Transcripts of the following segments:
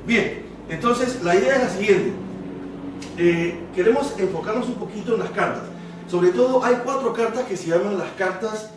Bien, entonces la idea es la siguiente. Queremos enfocarnos un poquito en las cartas. Sobre todo hay 4 cartas que se llaman las cartas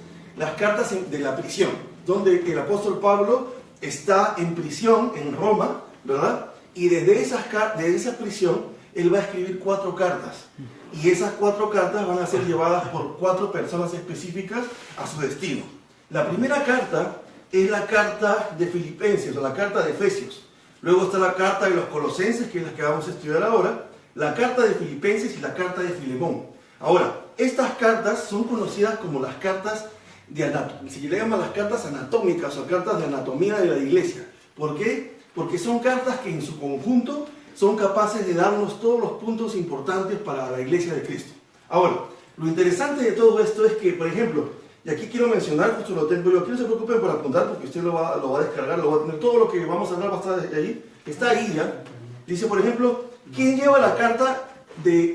de la prisión, donde el apóstol Pablo está en prisión en Roma, ¿verdad? Y desde esa prisión él va a escribir 4 cartas. Y esas 4 cartas van a ser llevadas por 4 personas específicas a su destino. La primera carta es la carta de Filipenses o la carta de Efesios. Luego está la carta de los Colosenses, que es la que vamos a estudiar ahora, la carta de Filipenses y la carta de Filemón. Ahora, estas cartas son conocidas como las cartas de anatomía. Se le llaman las cartas anatómicas o cartas de anatomía de la iglesia. ¿Por qué? Porque son cartas que en su conjunto son capaces de darnos todos los puntos importantes para la iglesia de Cristo. Ahora, lo interesante de todo esto es que, por ejemplo, y aquí quiero mencionar, justo lo tengo yo, aquí no se preocupen por apuntar porque usted lo va a descargar, lo va a tener, todo lo que vamos a hablar va a estar ahí, está ahí ya. Dice, por ejemplo, ¿quién lleva la carta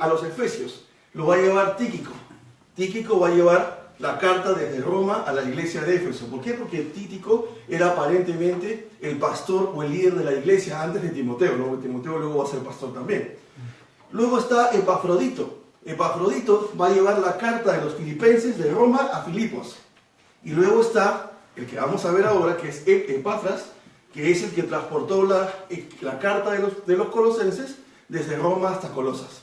a los Efesios? Lo va a llevar Tíquico. Tíquico va a llevar la carta desde Roma a la iglesia de Éfeso. ¿Por qué? Porque Tíquico era aparentemente el pastor o el líder de la iglesia antes de Timoteo. Luego Timoteo luego va a ser pastor también. Luego está Epafrodito. Epafrodito va a llevar la carta de los filipenses de Roma a Filipos. Y luego está el que vamos a ver ahora, que es Epafras, que es el que transportó la carta de los colosenses desde Roma hasta Colosas.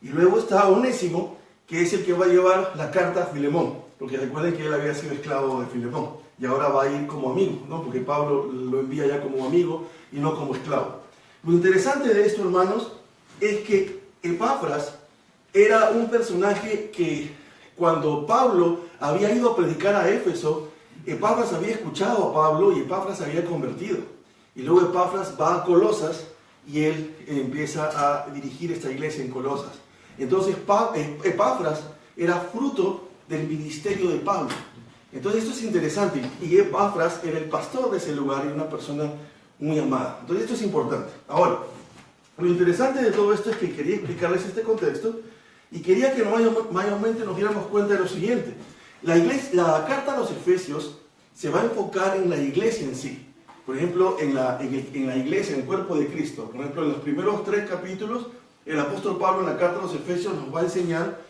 Y luego está Onésimo, que es el que va a llevar la carta a Filemón, porque recuerden que él había sido esclavo de Filemón, y ahora va a ir como amigo, ¿no? Porque Pablo lo envía ya como amigo y no como esclavo. Lo interesante de esto, hermanos, es que Epafras era un personaje que cuando Pablo había ido a predicar a Éfeso, Epafras había escuchado a Pablo y Epafras se había convertido. Y luego Epafras va a Colosas y él empieza a dirigir esta iglesia en Colosas. Entonces Epafras era fruto del ministerio de Pablo. Entonces esto es interesante. Y Epafras era el pastor de ese lugar y una persona muy amada. Entonces esto es importante. Ahora, lo interesante de todo esto es que quería explicarles este contexto y quería que mayormente nos diéramos cuenta de lo siguiente. La carta a los Efesios se va a enfocar en la iglesia en sí. Por ejemplo, en la iglesia, en el cuerpo de Cristo. Por ejemplo, en los primeros 3 capítulos, el apóstol Pablo en la carta a los Efesios nos va a enseñar,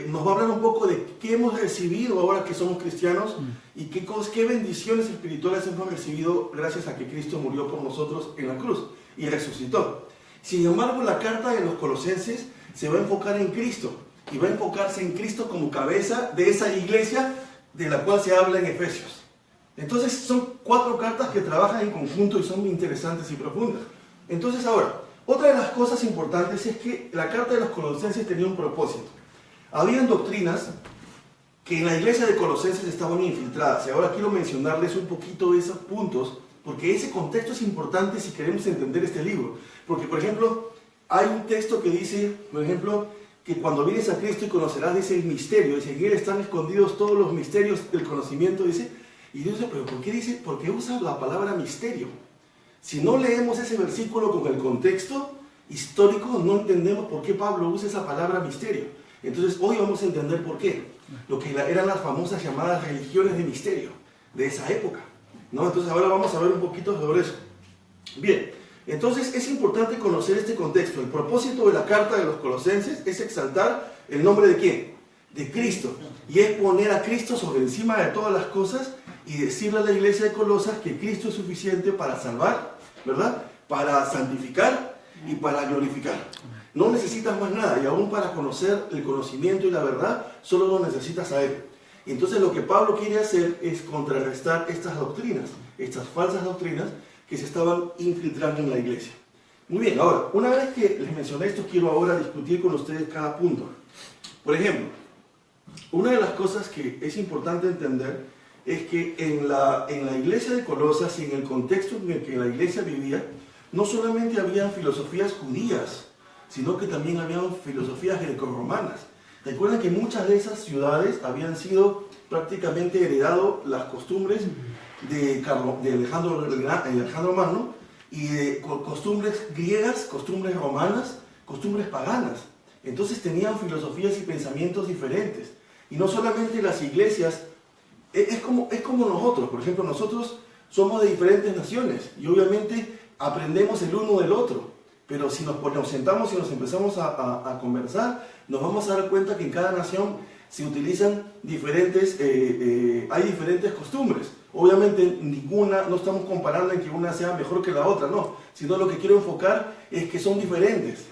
nos va a hablar un poco de qué hemos recibido ahora que somos cristianos y qué bendiciones espirituales hemos recibido gracias a que Cristo murió por nosotros en la cruz y resucitó. Sin embargo, la carta de los Colosenses se va a enfocar en Cristo y va a enfocarse en Cristo como cabeza de esa iglesia de la cual se habla en Efesios. Entonces son 4 cartas que trabajan en conjunto y son muy interesantes y profundas. Entonces ahora, otra de las cosas importantes es que la carta de los Colosenses tenía un propósito. Habían doctrinas que en la iglesia de Colosenses estaban infiltradas. Y ahora quiero mencionarles un poquito de esos puntos, porque ese contexto es importante si queremos entender este libro. Porque, por ejemplo, hay un texto que dice, por ejemplo, que cuando vienes a Cristo y conocerás, dice el misterio, dice, en él están escondidos todos los misterios del conocimiento, dice, y Dios dice, pero ¿por qué usa la palabra misterio? Si no leemos ese versículo con el contexto histórico, no entendemos por qué Pablo usa esa palabra misterio. Entonces hoy vamos a entender por qué. Lo que eran las famosas llamadas religiones de misterio de esa época, ¿no? Entonces ahora vamos a ver un poquito sobre eso. Bien, entonces es importante conocer este contexto. El propósito de la carta de los Colosenses es exaltar el nombre de ¿quién? De Cristo. Y es poner a Cristo sobre encima de todas las cosas y decirle a la iglesia de Colosas que Cristo es suficiente para salvar, ¿verdad? Para santificar y para glorificar. No necesitas más nada, y aún para conocer el conocimiento y la verdad, solo lo necesitas a Él. Y entonces lo que Pablo quiere hacer es contrarrestar estas doctrinas, estas falsas doctrinas que se estaban infiltrando en la iglesia. Muy bien, ahora, una vez que les mencioné esto, quiero ahora discutir con ustedes cada punto. Por ejemplo, una de las cosas que es importante entender es que en la iglesia de Colosas y en el contexto en el que la iglesia vivía, no solamente habían filosofías judías, sino que también habían filosofías grecorromanas. Recuerden que muchas de esas ciudades habían sido prácticamente heredado las costumbres de Alejandro Magno y de costumbres griegas, costumbres romanas, costumbres paganas. Entonces tenían filosofías y pensamientos diferentes. Y no solamente las iglesias, es como nosotros, por ejemplo, nosotros somos de diferentes naciones y obviamente aprendemos el uno del otro, pero si nos sentamos y nos empezamos a conversar, nos vamos a dar cuenta que en cada nación se utilizan diferentes, hay diferentes costumbres. Obviamente no estamos comparando en que una sea mejor que la otra, no, sino lo que quiero enfocar es que son diferentes.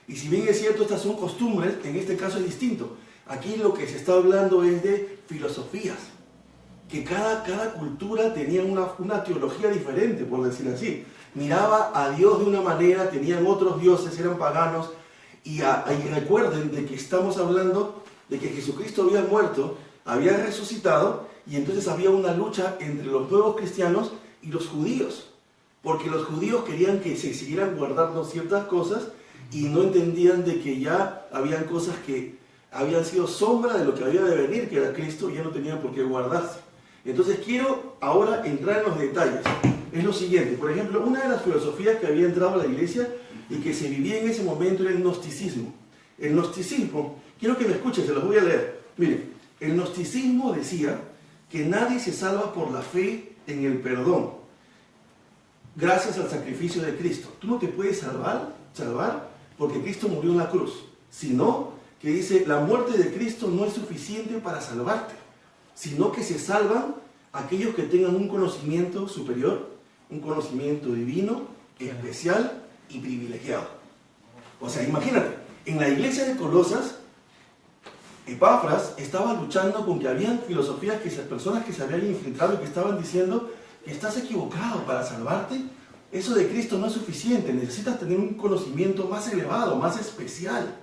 Y si bien es cierto, estas son costumbres, en este caso es distinto. Aquí lo que se está hablando es de filosofías, que cada cultura tenía una teología diferente, por decir así. Miraba a Dios de una manera, tenían otros dioses, eran paganos, y recuerden de que estamos hablando de que Jesucristo había muerto, había resucitado, y entonces había una lucha entre los nuevos cristianos y los judíos, porque los judíos querían que se siguieran guardando ciertas cosas y no entendían de que ya habían cosas que habían sido sombra de lo que había de venir, que era Cristo, y ya no tenían por qué guardarse. Entonces quiero ahora entrar en los detalles. Es lo siguiente, por ejemplo, una de las filosofías que había entrado a la iglesia y que se vivía en ese momento era el gnosticismo. El gnosticismo, quiero que me escuchen, se los voy a leer. Miren, el gnosticismo decía que nadie se salva por la fe en el perdón, gracias al sacrificio de Cristo. Tú no te puedes salvar porque Cristo murió en la cruz, sino que dice, la muerte de Cristo no es suficiente para salvarte, sino que se salvan aquellos que tengan un conocimiento superior, un conocimiento divino, especial y privilegiado. O sea, imagínate, en la iglesia de Colosas, Epafras estaba luchando con que habían filosofías, personas que se habían infiltrado y que estaban diciendo que estás equivocado para salvarte. Eso de Cristo no es suficiente, necesitas tener un conocimiento más elevado, más especial.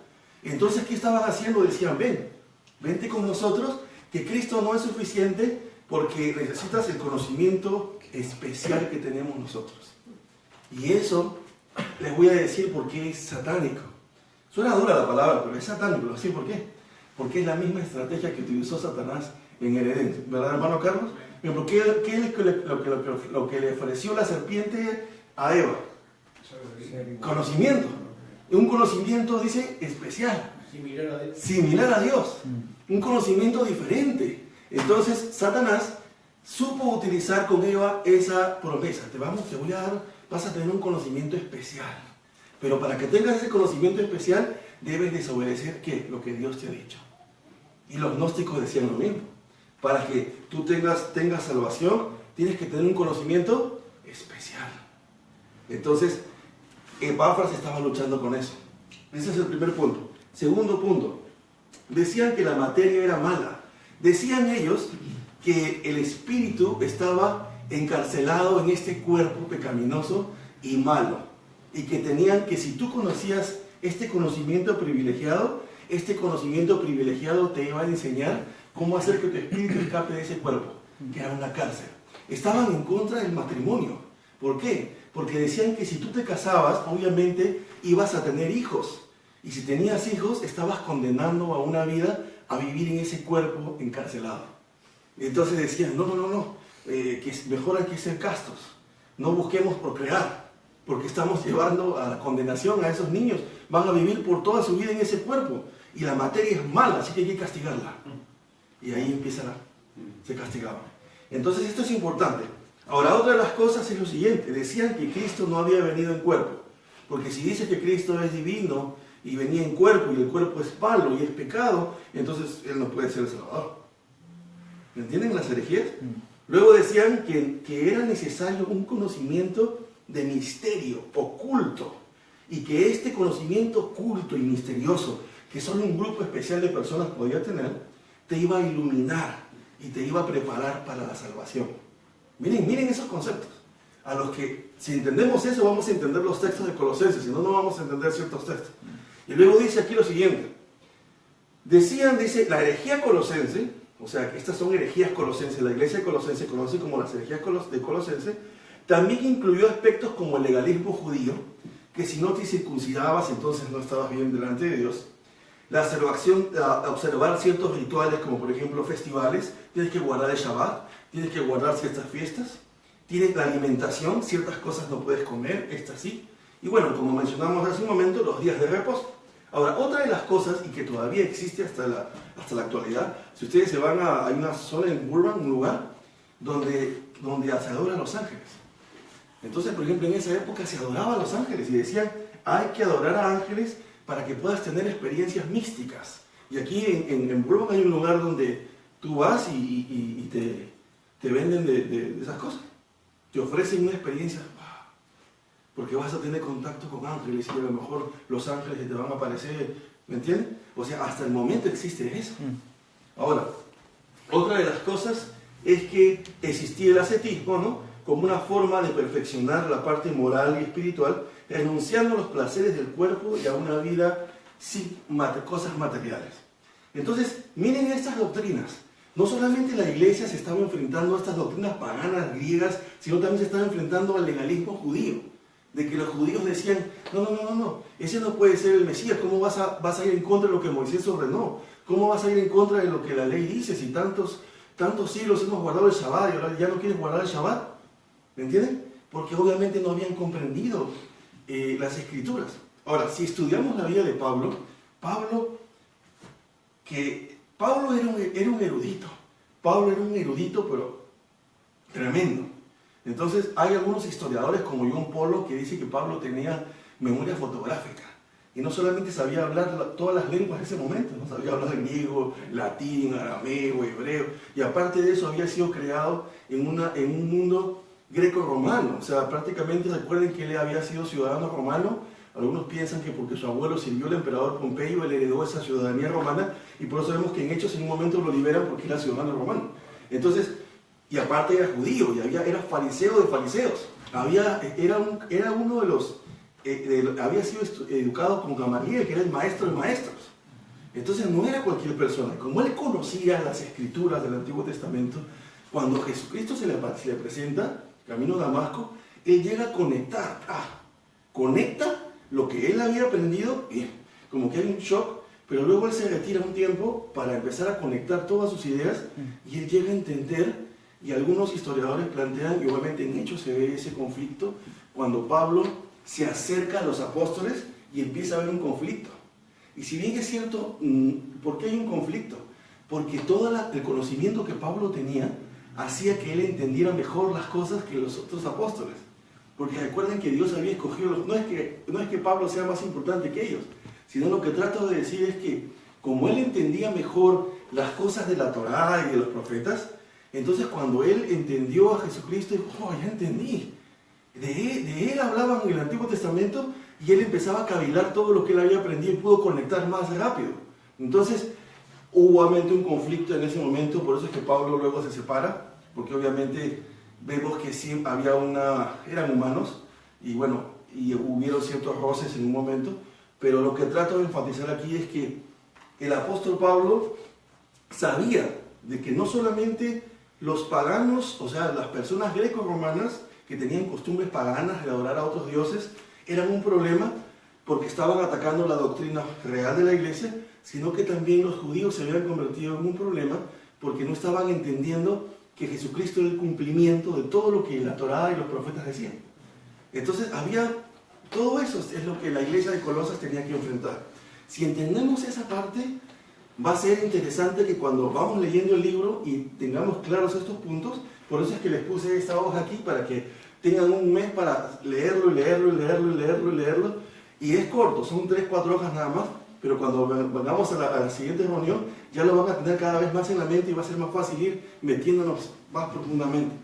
Entonces, ¿qué estaban haciendo? Decían, vente con nosotros, que Cristo no es suficiente porque necesitas el conocimiento especial que tenemos nosotros. Y eso les voy a decir por qué es satánico. Suena dura la palabra, pero es satánico. ¿Sí? ¿Por qué? Porque es la misma estrategia que utilizó Satanás en el Edén. ¿Verdad, hermano Carlos? Pero ¿qué es lo que le ofreció la serpiente a Eva? Conocimiento. Un conocimiento, dice, especial. Similar a Dios. Un conocimiento diferente. Entonces, Satanás supo utilizar con Eva esa promesa. Vas a tener un conocimiento especial. Pero para que tengas ese conocimiento especial, debes desobedecer, ¿qué? Lo que Dios te ha dicho. Y los gnósticos decían lo mismo. Para que tú tengas salvación, tienes que tener un conocimiento especial. Entonces, Epafras estaba luchando con eso. Ese es el primer punto. Segundo punto, decían que la materia era mala. Decían ellos que el espíritu estaba encarcelado en este cuerpo pecaminoso y malo. Y que tenían que, si tú conocías este conocimiento privilegiado te iba a enseñar cómo hacer que tu espíritu escape de ese cuerpo, que era una cárcel. Estaban en contra del matrimonio. ¿Por qué? Porque decían que si tú te casabas, obviamente ibas a tener hijos. Y si tenías hijos, estabas condenando a una vida a vivir en ese cuerpo encarcelado. Y entonces decían, no, que es mejor hay que ser castos. No busquemos procrear, porque estamos llevando a la condenación a esos niños. Van a vivir por toda su vida en ese cuerpo. Y la materia es mala, así que hay que castigarla. Y ahí se castigaban. Entonces esto es importante. Ahora, otra de las cosas es lo siguiente. Decían que Cristo no había venido en cuerpo. Porque si dice que Cristo es divino y venía en cuerpo y el cuerpo es malo y es pecado, entonces Él no puede ser el Salvador. ¿Me entienden las herejías? Luego decían que era necesario un conocimiento de misterio, oculto. Y que este conocimiento oculto y misterioso, que solo un grupo especial de personas podía tener, te iba a iluminar y te iba a preparar para la salvación. Miren esos conceptos. A los que, si entendemos eso, vamos a entender los textos de Colosenses, si no, no vamos a entender ciertos textos. Y luego dice aquí lo siguiente. Dice, la herejía colosense, o sea, que estas son herejías colosenses, la iglesia de Colosense conoce como las herejías de Colosense, también incluyó aspectos como el legalismo judío, que si no te circuncidabas, entonces no estabas bien delante de Dios. La observar ciertos rituales, como por ejemplo festivales, tienes que guardar el Shabbat, tienes que guardar ciertas fiestas, tienes la alimentación, ciertas cosas no puedes comer, estas sí. Y bueno, como mencionamos hace un momento, los días de reposo. Ahora, otra de las cosas, y que todavía existe hasta la actualidad, si ustedes se van hay una zona en Burbank, un lugar, donde se adoran a los ángeles. Entonces, por ejemplo, en esa época se adoraba a los ángeles y decían, hay que adorar a ángeles para que puedas tener experiencias místicas. Y aquí en Burbank hay un lugar donde tú vas y te venden de esas cosas. Te ofrecen una experiencia, porque vas a tener contacto con ángeles y a lo mejor los ángeles te van a aparecer, ¿me entiendes? O sea, hasta el momento existe eso. Ahora, otra de las cosas es que existía el ascetismo, ¿no? Como una forma de perfeccionar la parte moral y espiritual, renunciando a los placeres del cuerpo y a una vida sin cosas materiales. Entonces, miren estas doctrinas. No solamente la iglesia se estaba enfrentando a estas doctrinas paganas, griegas, sino también se estaba enfrentando al legalismo judío. De que los judíos decían, no, ese no puede ser el Mesías, ¿cómo vas a ir en contra de lo que Moisés ordenó? ¿Cómo vas a ir en contra de lo que la ley dice? Si tantos siglos hemos guardado el Shabbat y ahora ya no quieres guardar el Shabbat. ¿Me entienden? Porque obviamente no habían comprendido las Escrituras. Ahora, si estudiamos la vida de Pablo era un erudito. Pablo era un erudito, pero tremendo. Entonces, hay algunos historiadores como John Pollock que dicen que Pablo tenía memoria fotográfica. Y no solamente sabía hablar todas las lenguas en ese momento, no sabía hablar griego, latín, arameo, hebreo. Y aparte de eso, había sido creado en un mundo greco-romano. O sea, prácticamente recuerden que él había sido ciudadano romano. Algunos piensan que porque su abuelo sirvió al emperador Pompeyo, él heredó esa ciudadanía romana, y por eso sabemos que en Hechos en un momento lo liberan porque era ciudadano romano. Entonces, y aparte era judío, y era fariseo de fariseos. Era uno de los, había sido educado con Gamaliel, que era el maestro de maestros. Entonces no era cualquier persona. Como él conocía las escrituras del Antiguo Testamento, cuando Jesucristo se le presenta, camino a Damasco, él llega a conectar, conecta lo que él había aprendido, y como que hay un shock, pero luego él se retira un tiempo para empezar a conectar todas sus ideas, y él llega a entender, y algunos historiadores plantean, y obviamente en Hechos se ve ese conflicto, cuando Pablo se acerca a los apóstoles y empieza a haber un conflicto. Y si bien es cierto, ¿por qué hay un conflicto? Porque todo el conocimiento que Pablo tenía hacía que él entendiera mejor las cosas que los otros apóstoles. Porque recuerden que Dios había escogido, no es que Pablo sea más importante que ellos, sino lo que trato de decir es que como él entendía mejor las cosas de la Torá y de los profetas, entonces cuando él entendió a Jesucristo, dijo, ya entendí. De él hablaban en el Antiguo Testamento y él empezaba a cavilar todo lo que él había aprendido y pudo conectar más rápido. Entonces hubo obviamente un conflicto en ese momento, por eso es que Pablo luego se separa, porque obviamente vemos que sí eran humanos y bueno, y hubieron ciertos roces en un momento, pero lo que trato de enfatizar aquí es que el apóstol Pablo sabía de que no solamente los paganos, o sea, las personas greco-romanas que tenían costumbres paganas de adorar a otros dioses, eran un problema porque estaban atacando la doctrina real de la iglesia, sino que también los judíos se habían convertido en un problema porque no estaban entendiendo que Jesucristo era el cumplimiento de todo lo que la Torá y los profetas decían. Entonces todo eso es lo que la iglesia de Colosas tenía que enfrentar. Si entendemos esa parte, va a ser interesante que cuando vamos leyendo el libro y tengamos claros estos puntos, por eso es que les puse esta hoja aquí para que tengan un mes para leerlo, y es corto, son 3-4 hojas nada más, pero cuando vengamos a la siguiente reunión ya lo van a tener cada vez más en la mente y va a ser más fácil ir metiéndonos más profundamente.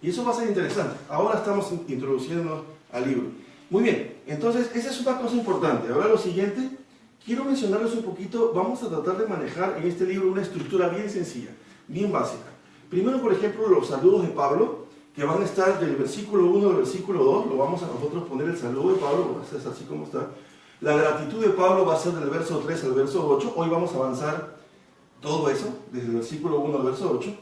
Y eso va a ser interesante. Ahora estamos introduciéndonos al libro. Muy bien, entonces esa es una cosa importante. Ahora lo siguiente, quiero mencionarles un poquito, vamos a tratar de manejar en este libro una estructura bien sencilla, bien básica. Primero, por ejemplo, los saludos de Pablo, que van a estar del versículo 1 al versículo 2, lo vamos a nosotros poner el saludo de Pablo, es así como está. La gratitud de Pablo va a ser del verso 3 al verso 8, hoy vamos a avanzar todo eso, desde el versículo 1 al verso 8.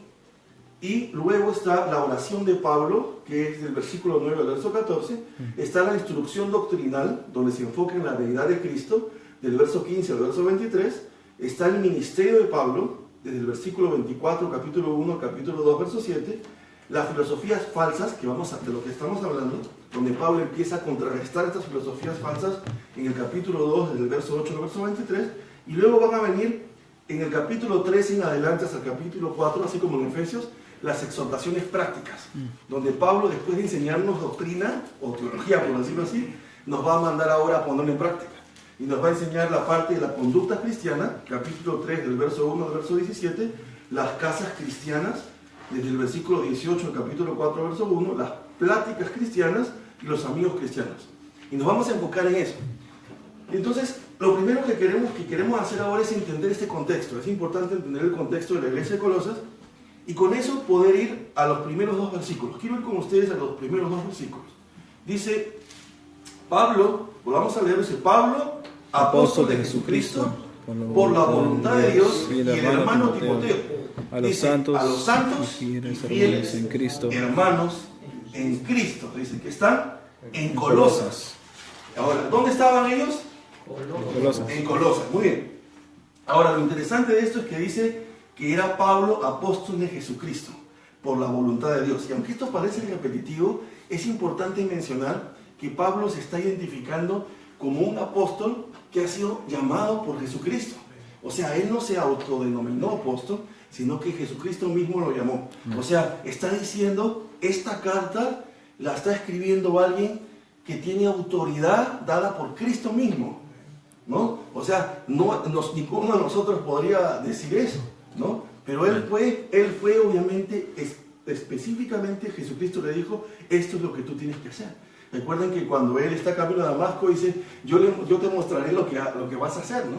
Y luego está la oración de Pablo, que es del versículo 9 al verso 14. Está la instrucción doctrinal, donde se enfoca en la deidad de Cristo, del verso 15 al verso 23. Está el ministerio de Pablo, desde el versículo 24, capítulo 1 al capítulo 2, verso 7. Las filosofías falsas, de lo que estamos hablando, donde Pablo empieza a contrarrestar estas filosofías falsas en el capítulo 2, desde el verso 8 al verso 23. Y luego van a venir en el capítulo 3 en adelante hasta el capítulo 4, así como en Efesios, las exhortaciones prácticas, donde Pablo, después de enseñarnos doctrina o teología, por decirlo así, nos va a mandar ahora a ponerlo en práctica. Y nos va a enseñar la parte de la conducta cristiana, capítulo 3, del verso 1 al verso 17, las casas cristianas, desde el versículo 18 al capítulo 4, verso 1, las pláticas cristianas y los amigos cristianos. Y nos vamos a enfocar en eso. Entonces, lo primero que queremos hacer ahora es entender este contexto. Es importante entender el contexto de la iglesia de Colosas y con eso poder ir a los primeros dos versículos. Quiero ir con ustedes a los primeros dos versículos. Dice Pablo, volvamos a leer, dice Pablo, apóstol de Jesucristo, por la voluntad de Dios, y el hermano Timoteo, a los santos y fieles en Cristo, hermanos en Cristo. Dice que están en Colosas. Ahora, ¿dónde estaban ellos? En Colosas, muy bien. Ahora, lo interesante de esto es que dice que era Pablo, apóstol de Jesucristo, por la voluntad de Dios. Y aunque esto parece repetitivo, es importante mencionar que Pablo se está identificando como un apóstol que ha sido llamado por Jesucristo. O sea, él no se autodenominó apóstol, sino que Jesucristo mismo lo llamó. O sea, está diciendo, esta carta la está escribiendo alguien que tiene autoridad dada por Cristo mismo, ¿no? O sea, ninguno de nosotros podría decir eso, ¿no? Pero él fue obviamente, específicamente Jesucristo le dijo, esto es lo que tú tienes que hacer. Recuerden que cuando él está camino a Damasco dice, yo te mostraré lo que vas a hacer, ¿no?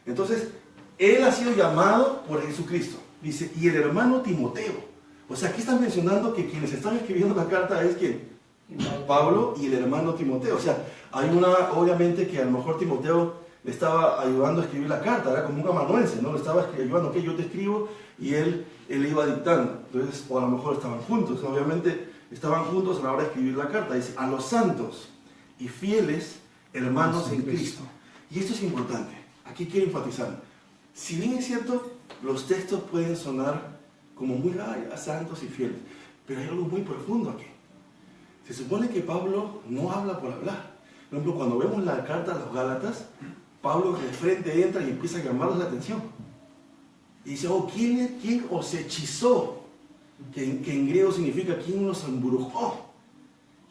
Entonces, él ha sido llamado por Jesucristo. Dice, y el hermano Timoteo. O sea, aquí están mencionando que quienes están escribiendo la carta es ¿quién? Pablo y el hermano Timoteo. O sea, hay obviamente que a lo mejor Timoteo le estaba ayudando a escribir la carta, era como un amanuense, ¿no? Le estaba ayudando, ok, yo te escribo, y él iba dictando. Entonces, o a lo mejor estaban juntos, obviamente estaban juntos a la hora de escribir la carta. Dice, a los santos y fieles hermanos en Cristo. Y esto es importante, aquí quiero enfatizar. Si bien es cierto, los textos pueden sonar como muy santos y fieles, pero hay algo muy profundo aquí. Se supone que Pablo no habla por hablar. Por ejemplo, cuando vemos la carta a los Gálatas, Pablo de frente entra y empieza a llamarles la atención. Y dice, oh, ¿quién os hechizó? Que en griego significa ¿quién nos embrujó?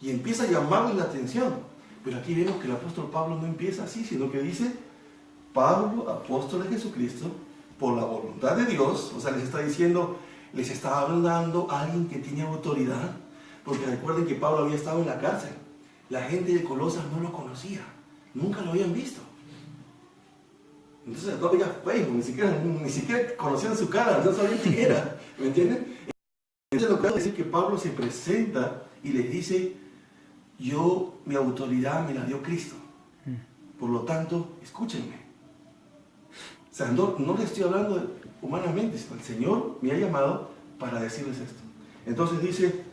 Y empieza a llamarles la atención. Pero aquí vemos que el apóstol Pablo no empieza así, sino que dice, Pablo, apóstol de Jesucristo, por la voluntad de Dios. O sea, les está diciendo, les está hablando a alguien que tiene autoridad. Porque recuerden que Pablo había estado en la cárcel. La gente de Colosas no lo conocía. Nunca lo habían visto. Entonces no había Facebook, ni siquiera conocían su cara, no sabían quién era. ¿Me entienden? Entonces lo que hace es decir que Pablo se presenta y les dice, mi autoridad me la dio Cristo. Por lo tanto, escúchenme. O sea, no les estoy hablando humanamente, sino el Señor me ha llamado para decirles esto. Entonces dice,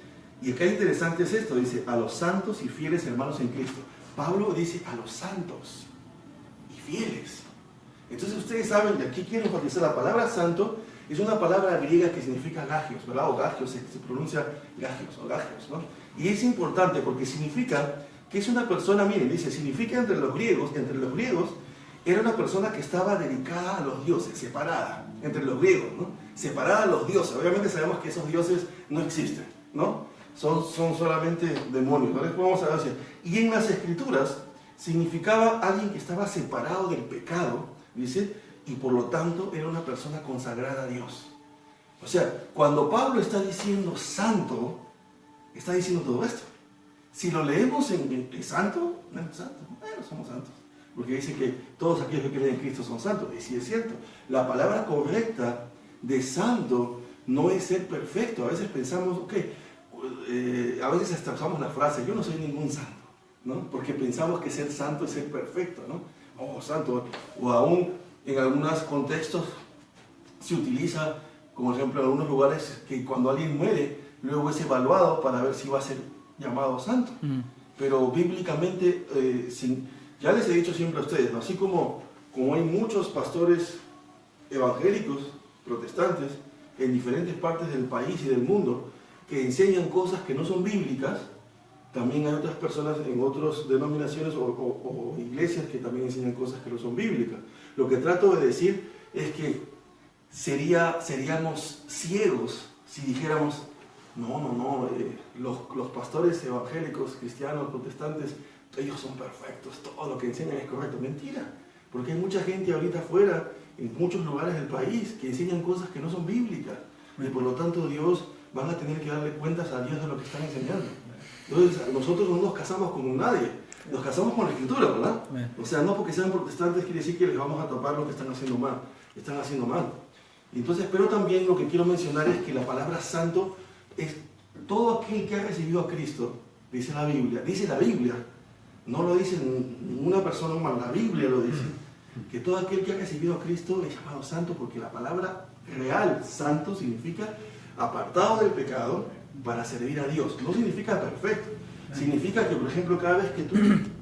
y acá interesante es esto, dice, a los santos y fieles hermanos en Cristo. Pablo dice, a los santos y fieles. Entonces ustedes saben, y aquí quiero enfatizar, la palabra santo es una palabra griega que significa gagios, ¿verdad? O gagios, se pronuncia gagios o gagios, ¿no? Y es importante porque significa que es una persona, miren, dice, significa entre los griegos era una persona que estaba dedicada a los dioses, separada, entre los griegos, ¿no? Separada a los dioses. Obviamente sabemos que esos dioses no existen, ¿no? Son solamente demonios, ¿no? Después vamos a ver. Y en las escrituras significaba alguien que estaba separado del pecado, dice, y por lo tanto era una persona consagrada a Dios. O sea, cuando Pablo está diciendo santo, está diciendo todo esto. Si lo leemos en santo, no es santo, bueno, somos santos. Porque dice que todos aquellos que creen en Cristo son santos. Y sí es cierto, la palabra correcta de santo no es ser perfecto. A veces pensamos, ok, a veces hasta usamos la frase, yo no soy ningún santo, ¿no? Porque pensamos que ser santo es ser perfecto, ¿no? Oh, santo. O aún en algunos contextos se utiliza, como ejemplo en algunos lugares, que cuando alguien muere, luego es evaluado para ver si va a ser llamado santo. Pero bíblicamente, ya les he dicho siempre a ustedes, ¿no? Así como hay muchos pastores evangélicos, protestantes, en diferentes partes del país y del mundo, que enseñan cosas que no son bíblicas, también hay otras personas en otras denominaciones o iglesias que también enseñan cosas que no son bíblicas. Lo que trato de decir es que seríamos ciegos si dijéramos, los pastores evangélicos, cristianos, protestantes, ellos son perfectos, todo lo que enseñan es correcto. Mentira, porque hay mucha gente ahorita afuera, en muchos lugares del país, que enseñan cosas que no son bíblicas, y por lo tanto Dios van a tener que darle cuentas a Dios de lo que están enseñando. Entonces nosotros no nos casamos con nadie, nos casamos con la Escritura, ¿verdad? O sea, no porque sean protestantes quiere decir que les vamos a tapar lo que están haciendo mal, están haciendo mal. Entonces, pero también lo que quiero mencionar es que la palabra santo es todo aquel que ha recibido a Cristo, dice la Biblia, no lo dice ninguna persona humana, la Biblia lo dice, que todo aquel que ha recibido a Cristo es llamado santo, porque la palabra real, santo, significa apartado del pecado para servir a Dios. No significa perfecto, significa que, por ejemplo, cada vez que tú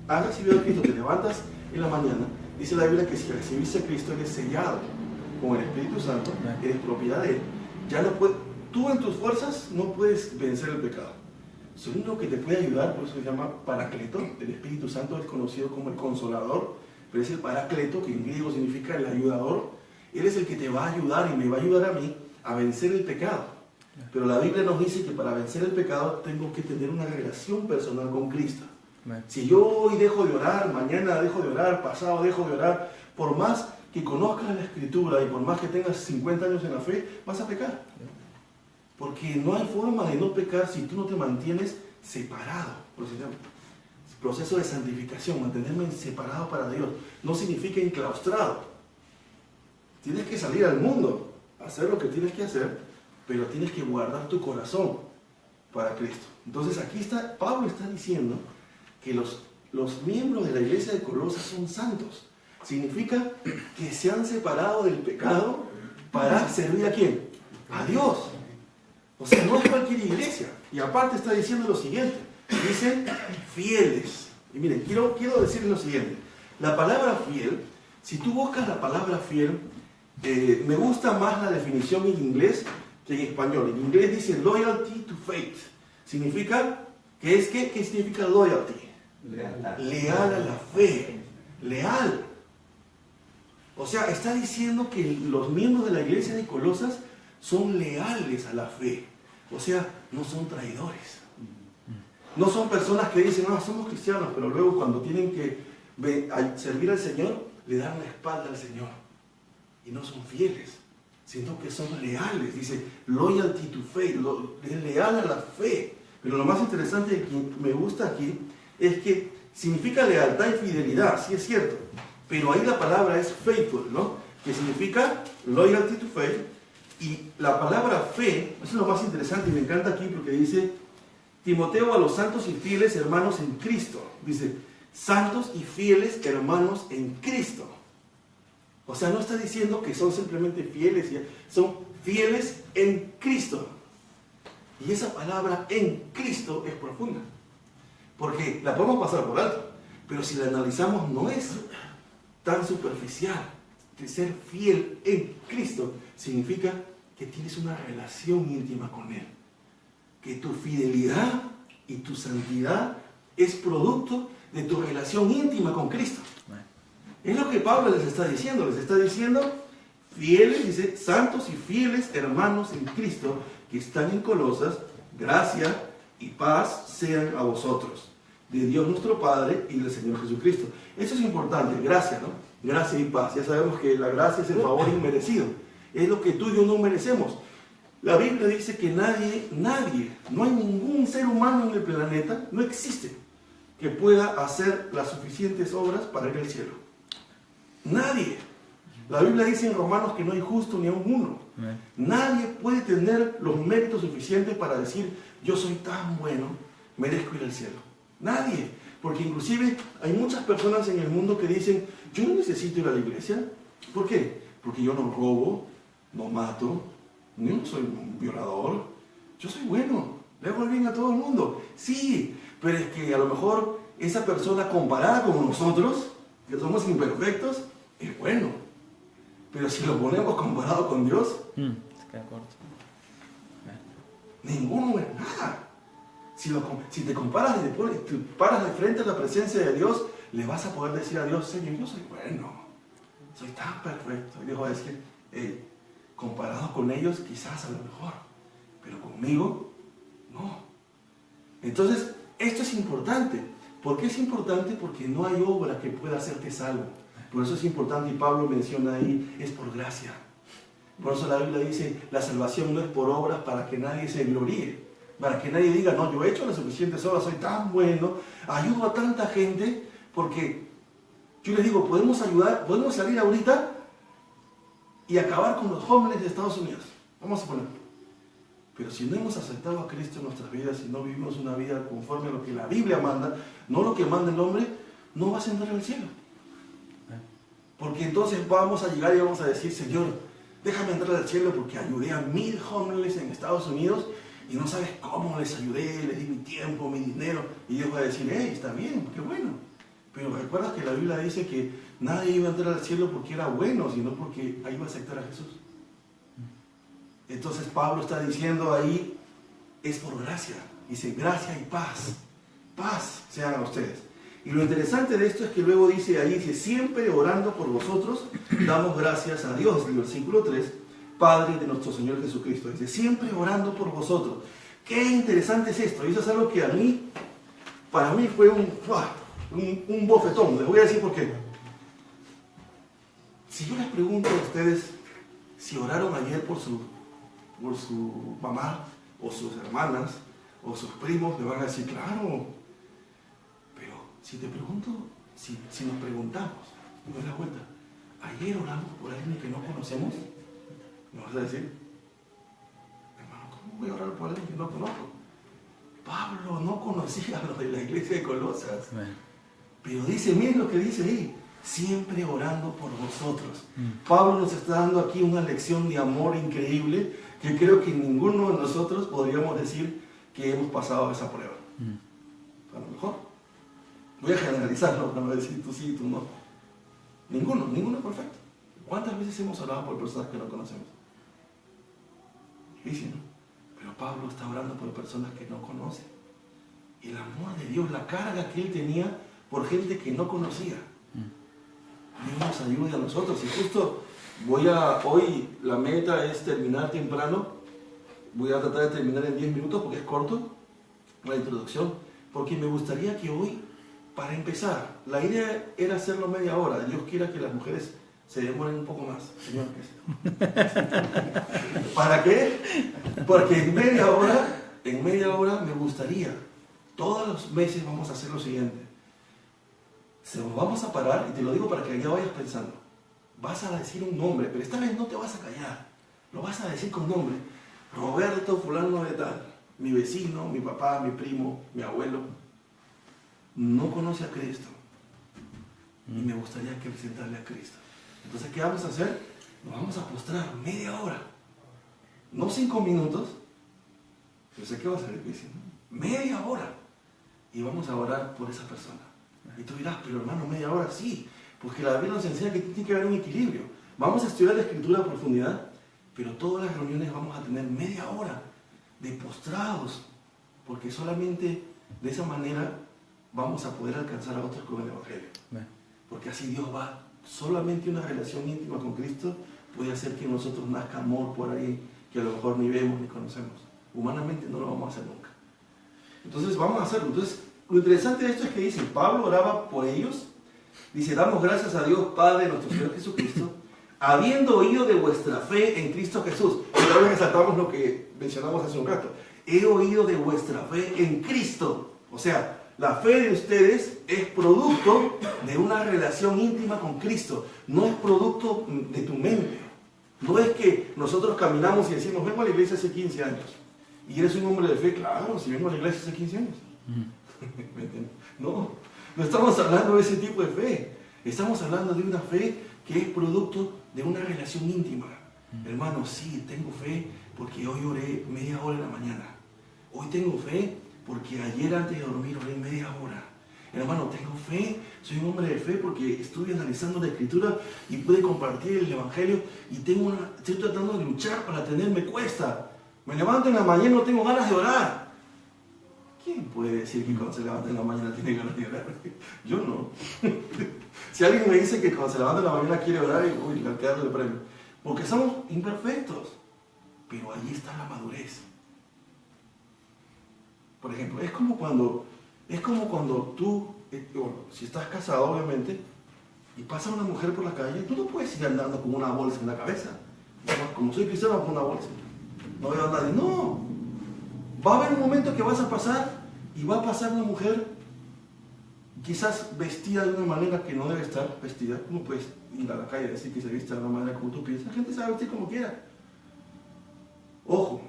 has recibido a Cristo, te levantas en la mañana, dice la Biblia que si recibiste a Cristo eres sellado con el Espíritu Santo, eres propiedad de Él. Ya no puedes, tú en tus fuerzas no puedes vencer el pecado. Lo único que te puede ayudar, por eso se llama Paracleto. El Espíritu Santo es conocido como el Consolador, pero es el Paracleto, que en griego significa el ayudador. Él es el que te va a ayudar y me va a ayudar a mí a vencer el pecado. Pero la Biblia nos dice que para vencer el pecado tengo que tener una relación personal con Cristo. Si yo hoy dejo de orar, mañana dejo de orar, pasado dejo de orar, por más que conozcas la Escritura y por más que tengas 50 años en la fe, vas a pecar. Porque no hay forma de no pecar si tú no te mantienes separado. Proceso de santificación, mantenerme separado para Dios. No significa enclaustrado. Tienes que salir al mundo, hacer lo que tienes que hacer, pero tienes que guardar tu corazón para Cristo. Entonces aquí Pablo está diciendo que los miembros de la iglesia de Colosas son santos. Significa que se han separado del pecado para servir ¿a quién? A Dios. O sea, no es cualquier iglesia. Y aparte está diciendo lo siguiente. Dice fieles. Y miren, quiero decirles lo siguiente. La palabra fiel, si tú buscas la palabra fiel, me gusta más la definición en inglés que en español. En inglés dice loyalty to faith. Significa, ¿qué significa loyalty? Leal a la fe. Leal. O sea, está diciendo que los miembros de la iglesia de Colosas son leales a la fe. O sea, no son traidores. No son personas que dicen, somos cristianos, pero luego cuando tienen que servir al Señor, le dan la espalda al Señor. Y no son fieles, sino que son leales. Dice, loyalty to faith, leal a la fe. Pero lo más interesante que me gusta aquí es que significa lealtad y fidelidad, sí es cierto. Pero ahí la palabra es faithful, ¿no? Que significa loyalty to faith. Y la palabra fe, eso es lo más interesante y me encanta aquí porque dice, Timoteo a los santos y fieles hermanos en Cristo. Dice, santos y fieles hermanos en Cristo. O sea, no está diciendo que son simplemente fieles, son fieles en Cristo. Y esa palabra en Cristo es profunda. Porque la podemos pasar por alto, pero si la analizamos no es tan superficial. De ser fiel en Cristo significa que tienes una relación íntima con Él. Que tu fidelidad y tu santidad es producto de tu relación íntima con Cristo. Es lo que Pablo les está diciendo. Les está diciendo, fieles, dice, santos y fieles hermanos en Cristo que están en Colosas, gracia y paz sean a vosotros, de Dios nuestro Padre y del Señor Jesucristo. Eso es importante, gracia, ¿no? Gracia y paz. Ya sabemos que la gracia es el favor inmerecido. Es lo que tú y yo no merecemos. La Biblia dice que nadie, no hay ningún ser humano en el planeta, no existe, que pueda hacer las suficientes obras para ir al cielo. Nadie. La Biblia dice en Romanos que no hay justo ni aun uno. Nadie puede tener los méritos suficientes para decir, yo soy tan bueno, merezco ir al cielo. Nadie. Porque inclusive hay muchas personas en el mundo que dicen, yo no necesito ir a la iglesia. ¿Por qué? Porque yo no robo, no mato, no soy un violador. Yo soy bueno, le hago el bien a todo el mundo. Sí, pero es que a lo mejor esa persona comparada con nosotros, que somos imperfectos, es bueno. Pero si lo ponemos comparado con Dios, se queda corto. Ninguno es nada. Si te comparas y te paras de frente a la presencia de Dios, le vas a poder decir a Dios, Señor, yo soy bueno, soy tan perfecto. Y Dios va a decir, comparado con ellos, quizás a lo mejor, pero conmigo, no. Entonces, esto es importante. ¿Por qué es importante? Porque no hay obra que pueda hacerte salvo. Por eso es importante, y Pablo menciona ahí, es por gracia. Por eso la Biblia dice, la salvación no es por obras para que nadie se gloríe. Para que nadie diga, no, yo he hecho las suficientes obras, soy tan bueno, ayudo a tanta gente, porque yo les digo, podemos ayudar, podemos salir ahorita y acabar con los jóvenes de Estados Unidos. Vamos a poner. Pero si no hemos aceptado a Cristo en nuestras vidas, si no vivimos una vida conforme a lo que la Biblia manda, no lo que manda el hombre, no vas a entrar al cielo. Porque entonces vamos a llegar y vamos a decir, Señor, déjame entrar al cielo porque ayudé a 1000 jóvenes en Estados Unidos y no sabes cómo les ayudé, les di mi tiempo, mi dinero. Y Dios va a decir, hey, está bien, qué bueno. Pero recuerdas que la Biblia dice que nadie iba a entrar al cielo porque era bueno, sino porque ahí iba a aceptar a Jesús. Entonces Pablo está diciendo ahí, es por gracia. Dice, gracia y paz. Paz sean a ustedes. Y lo interesante de esto es que luego dice ahí, dice, siempre orando por vosotros, damos gracias a Dios. El versículo 3, Padre de nuestro Señor Jesucristo. Dice, siempre orando por vosotros. Qué interesante es esto. Y eso es algo que para mí fue un bofetón. Les voy a decir por qué. Si yo les pregunto a ustedes si oraron ayer por su mamá, o sus hermanas, o sus primos, me van a decir, claro. Pero si te pregunto, si nos preguntamos, me doy la vuelta, ayer oramos por alguien que no conocemos, me vas a decir, hermano, ¿cómo voy a orar por alguien que no conozco? Pablo no conocía a los de la iglesia de Colosas. Pero dice, miren lo que dice ahí, siempre orando por vosotros. Pablo nos está dando aquí una lección de amor increíble que creo que ninguno de nosotros podríamos decir que hemos pasado esa prueba. A lo mejor. Voy a generalizarlo, no voy a decir tú sí, tú no. Ninguno es perfecto. ¿Cuántas veces hemos orado por personas que no conocemos? Difícil, ¿no? Pero Pablo está orando por personas que no conoce. El amor de Dios, la carga que él tenía por gente que no conocía. Dios nos ayude a nosotros. Y justo hoy la meta es terminar temprano. Voy a tratar de terminar en 10 minutos porque es corto la introducción. Porque me gustaría que hoy, para empezar, la idea era hacerlo media hora. Dios quiera que las mujeres se demoren un poco más. Señor, ¿para qué? Porque en media hora me gustaría, todos los meses vamos a hacer lo siguiente. Vamos a parar, y te lo digo para que ya vayas pensando. Vas a decir un nombre, pero esta vez no te vas a callar. Lo vas a decir con nombre. Roberto fulano de tal. Mi vecino, mi papá, mi primo, mi abuelo. No conoce a Cristo. Y me gustaría que presentarle a Cristo. Entonces, ¿qué vamos a hacer? Nos vamos a postrar media hora. No 5 minutos. Yo sé que va a ser difícil, ¿no? Media hora. Y vamos a orar por esa persona. Y tú dirás, pero hermano, media hora sí, porque la Biblia nos enseña que tiene que haber un equilibrio. Vamos a estudiar la Escritura a profundidad, pero todas las reuniones vamos a tener media hora de postrados, porque solamente de esa manera vamos a poder alcanzar a otros con el Evangelio. Porque así Dios va, solamente una relación íntima con Cristo puede hacer que en nosotros nazca amor por ahí, que a lo mejor ni vemos ni conocemos. Humanamente no lo vamos a hacer nunca. Entonces vamos a hacerlo. Entonces, lo interesante de esto es que dice, Pablo oraba por ellos, dice, damos gracias a Dios Padre, nuestro Señor Jesucristo, habiendo oído de vuestra fe en Cristo Jesús. Y otra vez resaltamos lo que mencionamos hace un rato. He oído de vuestra fe en Cristo. O sea, la fe de ustedes es producto de una relación íntima con Cristo. No es producto de tu mente. No es que nosotros caminamos y decimos, vengo a la iglesia hace 15 años. Y eres un hombre de fe. Claro, si vengo a la iglesia hace 15 años. No estamos hablando de ese tipo de fe. Estamos hablando de una fe que es producto de una relación íntima. Hermano, sí, tengo fe porque hoy oré media hora en la mañana. Hoy tengo fe porque ayer antes de dormir oré media hora. Hermano, tengo fe, soy un hombre de fe porque estuve analizando la Escritura y pude compartir el Evangelio y estoy tratando de luchar para me cuesta. Me levanto en la mañana y no tengo ganas de orar. ¿Quién puede decir que cuando se levanta en la mañana tiene ganas de orar? Yo no. Si alguien me dice que cuando se levanta en la mañana quiere orar, uy, le quedo de premio. Porque somos imperfectos. Pero allí está la madurez. Por ejemplo, es como cuando tú, bueno, si estás casado obviamente, y pasa una mujer por la calle, tú no puedes ir andando con una bolsa en la cabeza. Como soy cristiano, con una bolsa. No veo a nadie. No. Va a haber un momento que vas a pasar y va a pasar una mujer quizás vestida de una manera que no debe estar vestida. ¿Cómo puedes ir a la calle y decir que se viste de una manera como tú piensas? La gente sabe vestir como quiera. Ojo,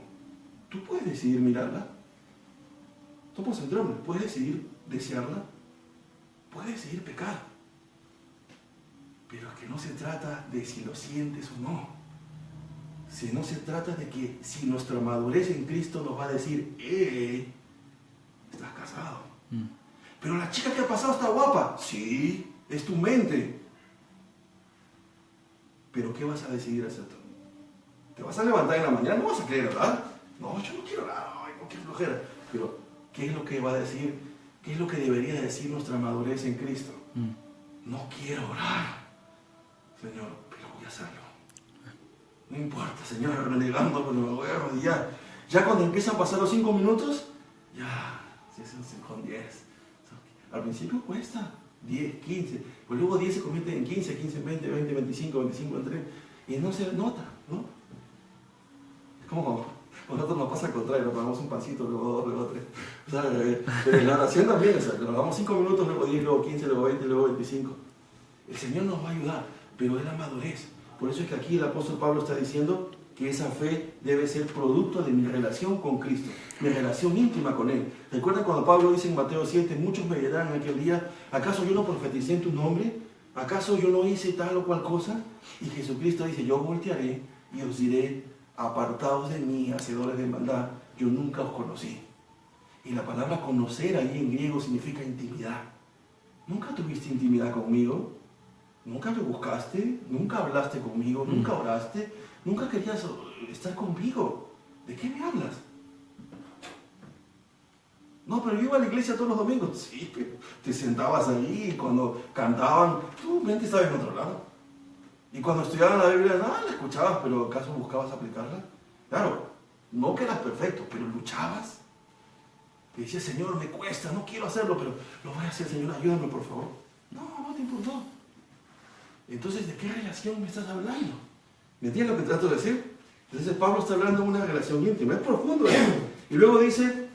tú puedes decidir mirarla. Tú puedes ser hombre, puedes decidir desearla. Puedes decidir pecar. Pero es que no se trata de si lo sientes o no. No se trata de que si nuestra madurez en Cristo nos va a decir, estás casado. Pero la chica que ha pasado está guapa. Sí, es tu mente. Pero ¿qué vas a decidir hacer tú? ¿Te vas a levantar en la mañana? ¿No vas a querer orar? No, yo no quiero orar. Ay, no, qué flojera. Pero, ¿qué es lo que va a decir? ¿Qué es lo que debería decir nuestra madurez en Cristo? No quiero orar. Señor, pero voy a hacerlo. No importa, Señor, renegando, pero me voy a arrodillar. Ya cuando empiezan a pasar los 5 minutos, ya, si son con 10. Al principio cuesta 10, 15, pues luego 10 se convierte en 15, 15 en 20, 20, 25, 25 en 30, y no se nota, ¿no? Es como cuando nosotros nos pasa al contrario, nos pagamos un pancito, luego 2, luego 3. O sea, pero en la oración también, o sea, nos damos 5 minutos, luego 10, luego 15, luego 20, luego 25. El Señor nos va a ayudar, pero es la madurez. Por eso es que aquí el apóstol Pablo está diciendo que esa fe debe ser producto de mi relación con Cristo, mi relación íntima con Él. ¿Recuerdan cuando Pablo dice en Mateo 7, muchos me dirán en aquel día, ¿acaso yo no profeticé en tu nombre? ¿Acaso yo no hice tal o cual cosa? Y Jesucristo dice, yo voltearé y os diré, apartaos de mí, hacedores de maldad, yo nunca os conocí. Y la palabra conocer ahí en griego significa intimidad. ¿Nunca tuviste intimidad conmigo? ¿Nunca me buscaste? ¿Nunca hablaste conmigo? ¿Nunca oraste? ¿Nunca querías estar conmigo? ¿De qué me hablas? No, pero yo iba a la iglesia todos los domingos. Sí, pero te sentabas ahí y cuando cantaban, tu mente estaba en otro lado. Y cuando estudiaban la Biblia, nada, la escuchabas, pero ¿acaso buscabas aplicarla? Claro, no que eras perfecto, pero luchabas. Y decías, Señor, me cuesta, no quiero hacerlo, pero lo voy a hacer, Señor, ayúdame, por favor. No te importó. Entonces, ¿de qué relación me estás hablando? ¿Me entiendes lo que trato de decir? Entonces, Pablo está hablando de una relación íntima, es profundo eso. Y luego dice,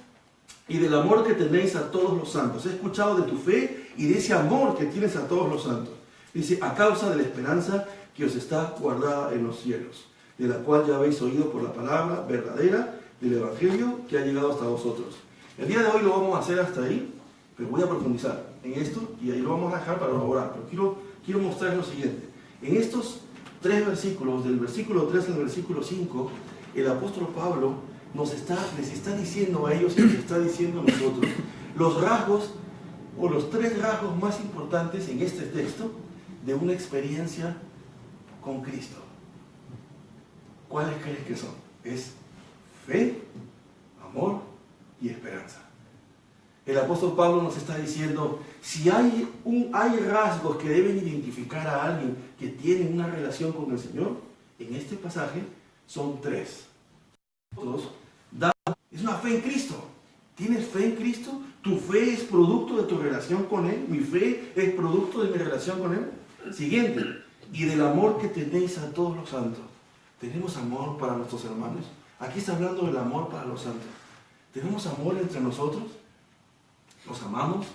y del amor que tenéis a todos los santos. He escuchado de tu fe y de ese amor que tienes a todos los santos. Dice, a causa de la esperanza que os está guardada en los cielos, de la cual ya habéis oído por la palabra verdadera del Evangelio que ha llegado hasta vosotros. El día de hoy lo vamos a hacer hasta ahí, pero voy a profundizar en esto y ahí lo vamos a dejar para orar. Pero quiero mostrar lo siguiente. En estos 3 versículos, del versículo 3 al versículo 5, el apóstol Pablo les está diciendo a ellos y les está diciendo a nosotros los rasgos o los 3 rasgos más importantes en este texto de una experiencia con Cristo. ¿Cuáles crees que son? Es fe, amor y esperanza. El apóstol Pablo nos está diciendo, si hay rasgos que deben identificar a alguien que tiene una relación con el Señor, en este pasaje son 3. Es una fe en Cristo. ¿Tienes fe en Cristo? ¿Tu fe es producto de tu relación con Él? ¿Mi fe es producto de mi relación con Él? Siguiente, y del amor que tenéis a todos los santos. ¿Tenemos amor para nuestros hermanos? Aquí está hablando del amor para los santos. ¿Tenemos amor entre nosotros? ¿Nos amamos?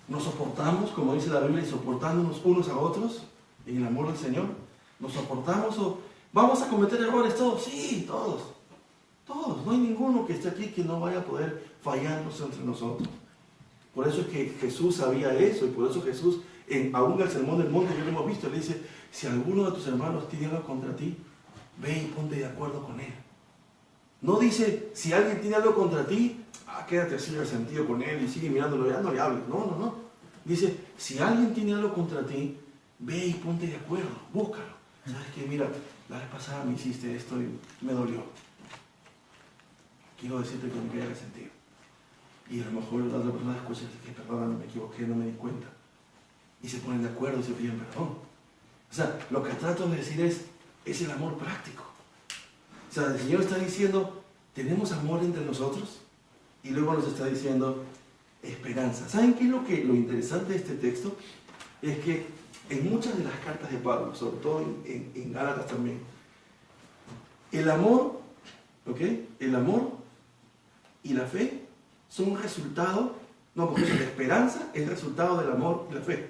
¿Nos soportamos, como dice la Biblia, y soportándonos unos a otros en el amor del Señor? ¿Nos soportamos o vamos a cometer errores todos? Sí, todos. Todos. No hay ninguno que esté aquí que no vaya a poder fallarnos entre nosotros. Por eso es que Jesús sabía eso y por eso Jesús, aún en el Sermón del Monte, ya lo hemos visto, le dice, si alguno de tus hermanos tiene algo contra ti, ve y ponte de acuerdo con él. No dice, si alguien tiene algo contra ti, quédate así resentido con él y sigue mirándolo, ya no le hables. No. Dice, si alguien tiene algo contra ti, ve y ponte de acuerdo, búscalo. ¿Sabes qué? Mira, la vez pasada me hiciste esto y me dolió. Quiero decirte que me quería resentir. Y a lo mejor la otra persona escucha y dice que perdóname, me equivoqué, no me di cuenta. Y se ponen de acuerdo y se piden perdón. O sea, lo que trato de decir es el amor práctico. O sea, el Señor está diciendo, ¿tenemos amor entre nosotros? y luego nos está diciendo esperanza. ¿Saben qué es lo interesante de este texto? Es que en muchas de las cartas de Pablo, sobre todo en Gálatas también, el amor, ¿ok? El amor y la fe son un resultado, no, porque la esperanza es el resultado del amor y la fe,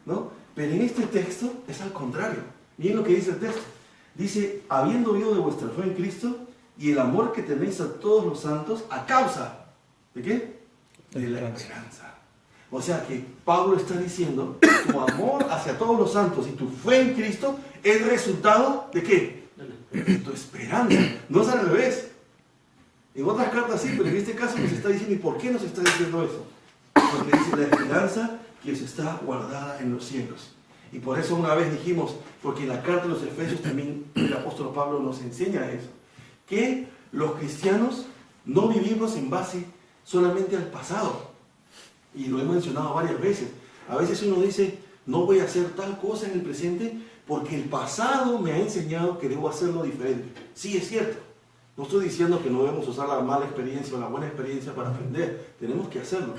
¿no? Pero en este texto es al contrario. Miren lo que dice el texto. Dice, habiendo oído de vuestra fe en Cristo y el amor que tenéis a todos los santos a causa, ¿de qué? De la esperanza. O sea que Pablo está diciendo, tu amor hacia todos los santos y tu fe en Cristo es resultado ¿de qué? De tu esperanza. No es al revés. En otras cartas sí, pero en este caso nos está diciendo, ¿y por qué nos está diciendo eso? Porque dice la esperanza que os está guardada en los cielos. Y por eso una vez dijimos, porque en la carta de los Efesios también el apóstol Pablo nos enseña eso, que los cristianos no vivimos en base solamente al pasado. Y lo he mencionado varias veces. A veces uno dice, no voy a hacer tal cosa en el presente porque el pasado me ha enseñado que debo hacerlo diferente. Sí, es cierto. No estoy diciendo que no debemos usar la mala experiencia o la buena experiencia para aprender. Tenemos que hacerlo.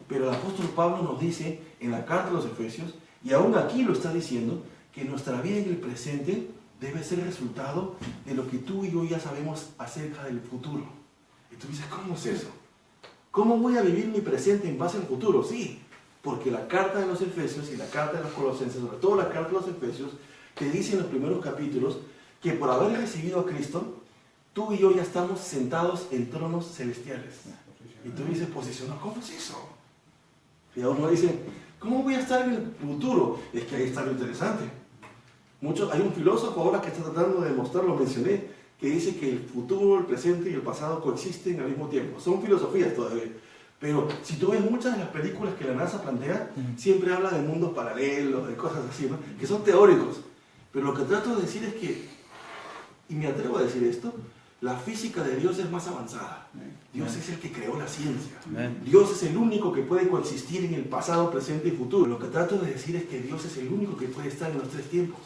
Pero el apóstol Pablo nos dice en la carta de los Efesios, y aún aquí lo está diciendo, que nuestra vida en el presente debe ser el resultado de lo que tú y yo ya sabemos acerca del futuro. Y tú dices, ¿cómo es eso? ¿Cómo voy a vivir mi presente en base al futuro? Sí, porque la carta de los Efesios y la carta de los Colosenses, sobre todo la carta de los Efesios, te dice en los primeros capítulos que por haber recibido a Cristo, tú y yo ya estamos sentados en tronos celestiales. Y tú dices, posicionado, ¿cómo es eso? Y a uno dice, ¿cómo voy a estar en el futuro? Es que ahí está lo interesante. Hay un filósofo ahora que está tratando de demostrar, lo mencioné, que dice que el futuro, el presente y el pasado coexisten al mismo tiempo. Son filosofías todavía. Pero si tú ves muchas de las películas que la NASA plantea, siempre habla de mundos paralelos, de cosas así, ¿no? Que son teóricos. Pero lo que trato de decir es que, y me atrevo a decir esto, la física de Dios es más avanzada. Dios es el que creó la ciencia. Dios es el único que puede coexistir en el pasado, presente y futuro. Lo que trato de decir es que Dios es el único que puede estar en los tres tiempos.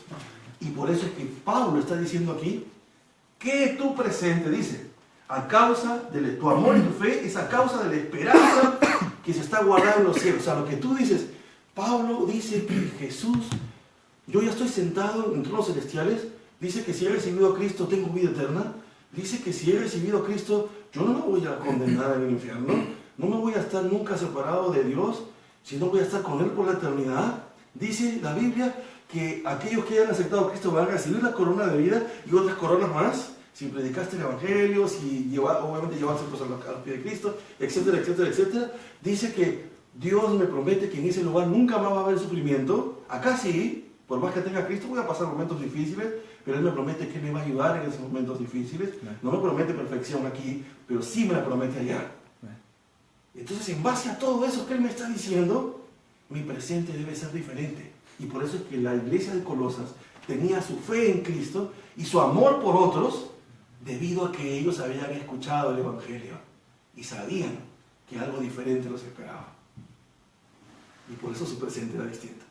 Y por eso es que Pablo está diciendo aquí que tu presente, dice, a causa de tu amor y tu fe, es a causa de la esperanza que se está guardada en los cielos. O sea, lo que tú dices, Pablo dice que Jesús, yo ya estoy sentado en tronos celestiales, dice que si he recibido a Cristo tengo vida eterna. Dice que si he recibido a Cristo, yo no me voy a condenar en el infierno, no me voy a estar nunca separado de Dios, sino voy a estar con Él por la eternidad. Dice la Biblia que aquellos que hayan aceptado a Cristo van a recibir la corona de vida y otras coronas más, si predicaste el Evangelio, si obviamente llevaste cosas a los pies de Cristo, etcétera, etcétera, etcétera. Dice que Dios me promete que en ese lugar nunca más va a haber sufrimiento. Acá sí, por más que tenga a Cristo voy a pasar momentos difíciles, pero Él me promete que me va a ayudar en esos momentos difíciles. No me promete perfección aquí, pero sí me la promete allá. Entonces, en base a todo eso que Él me está diciendo, mi presente debe ser diferente. Y por eso es que la iglesia de Colosas tenía su fe en Cristo y su amor por otros, debido a que ellos habían escuchado el Evangelio y sabían que algo diferente los esperaba. Y por eso su presente era distinto.